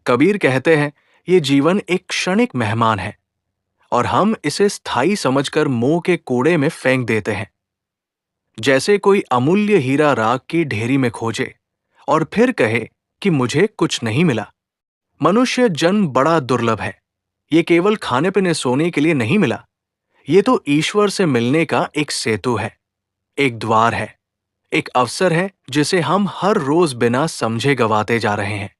कबीर कहते हैं, ये जीवन एक क्षणिक मेहमान है और हम इसे स्थायी समझकर मोह के कूड़े में फेंक देते हैं। जैसे कोई अमूल्य हीरा राख की ढेरी में खोजे और फिर कहे कि मुझे कुछ नहीं मिला। मनुष्य जन्म बड़ा दुर्लभ है। ये केवल खाने पीने सोने के लिए नहीं मिला। ये तो ईश्वर से मिलने का एक सेतु है, एक द्वार है, एक अवसर है जिसे हम हर रोज बिना समझे गवाते जा रहे हैं।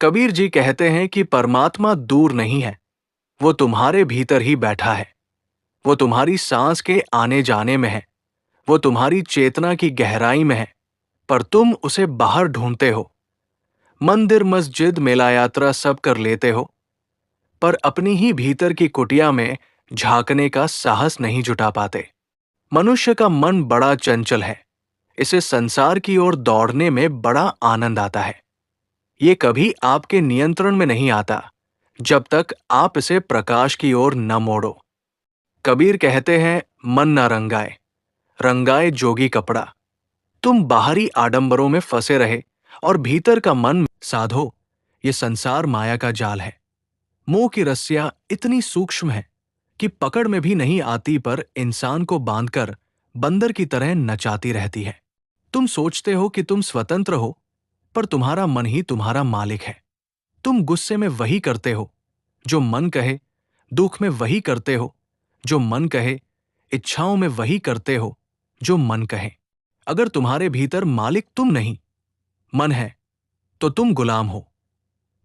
कबीर जी कहते हैं कि परमात्मा दूर नहीं है, वो तुम्हारे भीतर ही बैठा है। वो तुम्हारी सांस के आने जाने में है, वो तुम्हारी चेतना की गहराई में है, पर तुम उसे बाहर ढूंढते हो। मंदिर मस्जिद मेला यात्रा सब कर लेते हो, पर अपनी ही भीतर की कुटिया में झांकने का साहस नहीं जुटा पाते। मनुष्य का मन बड़ा चंचल है। इसे संसार की ओर दौड़ने में बड़ा आनंद आता है। ये कभी आपके नियंत्रण में नहीं आता जब तक आप इसे प्रकाश की ओर न मोड़ो। कबीर कहते हैं, मन न रंगाए, रंगाए जोगी कपड़ा। तुम बाहरी आडंबरों में फंसे रहे और भीतर का मन साधो। ये संसार माया का जाल है। मोह की रस्सियां इतनी सूक्ष्म है कि पकड़ में भी नहीं आती, पर इंसान को बांधकर बंदर की तरह नचाती रहती है। तुम सोचते हो कि तुम स्वतंत्र हो, पर तुम्हारा मन ही तुम्हारा मालिक है। तुम गुस्से में वही करते हो जो मन कहे, दुख में वही करते हो जो मन कहे, इच्छाओं में वही करते हो जो मन कहे। अगर तुम्हारे भीतर मालिक तुम नहीं, मन है, तो तुम गुलाम हो,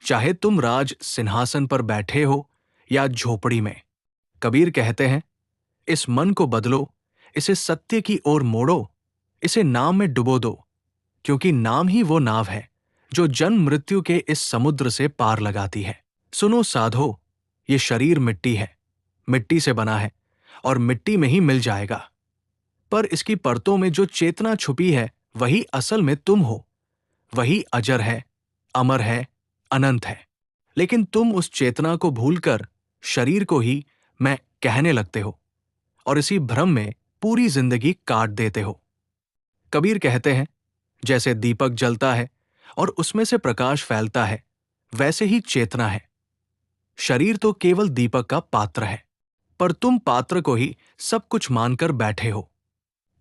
चाहे तुम राज सिंहासन पर बैठे हो या झोपड़ी में। कबीर कहते हैं, इस मन को बदलो, इसे सत्य की ओर मोड़ो, इसे नाम में डुबो दो, क्योंकि नाम ही वो नाव है जो जन्म मृत्यु के इस समुद्र से पार लगाती है। सुनो साधो, ये शरीर मिट्टी है, मिट्टी से बना है और मिट्टी में ही मिल जाएगा। पर इसकी परतों में जो चेतना छुपी है, वही असल में तुम हो। वही अजर है, अमर है, अनंत है। लेकिन तुम उस चेतना को भूलकर शरीर को ही मैं कहने लगते हो और इसी भ्रम में पूरी जिंदगी काट देते हो। कबीर कहते हैं, जैसे दीपक जलता है और उसमें से प्रकाश फैलता है, वैसे ही चेतना है। शरीर तो केवल दीपक का पात्र है, पर तुम पात्र को ही सब कुछ मानकर बैठे हो।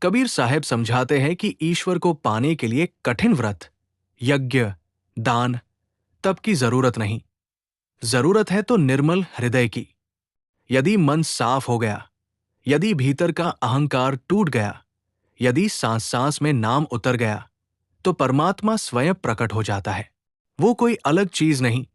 कबीर साहब समझाते हैं कि ईश्वर को पाने के लिए कठिन व्रत, यज्ञ, दान, तप की जरूरत नहीं। जरूरत है तो निर्मल हृदय की। यदि मन साफ हो गया, यदि भीतर का अहंकार टूट गया, यदि सांस सांस में नाम उतर गया, तो परमात्मा स्वयं प्रकट हो जाता है। वो कोई अलग चीज नहीं,